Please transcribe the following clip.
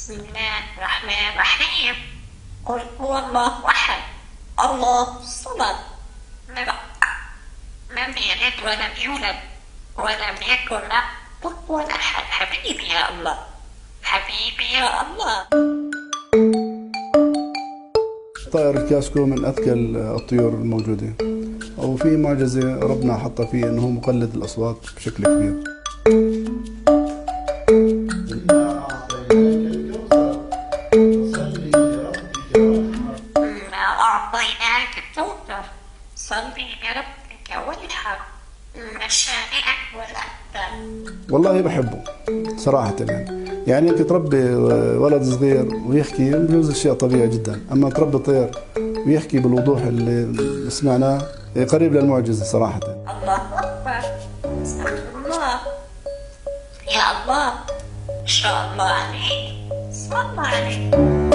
بسم الله الرحمن الرحيم. قل هو الله أحد الله الصمد لم يلد ولم يولد ولم يكن له كفوا أحد. حبيبي يا الله، حبيبي يا الله. طائر الكاسكو من أذكى الطيور الموجودة، وفي معجزة ربنا حطها فيه إنه مقلد الأصوات بشكل كبير. إنا أعطيناك الكوثر، صل لربك وانحر، إن شانئك والأبتر. والله بحبه صراحة، يعني انك تربي ولد صغير ويحكي بجوز اشياء طبيعية جدا، اما تربي طير ويحكي بالوضوح اللي سمعناه قريب للمعجزة صراحة. الله أكبر، استغفر الله، يا الله، ما شاء الله عليك، اسم الله عليك.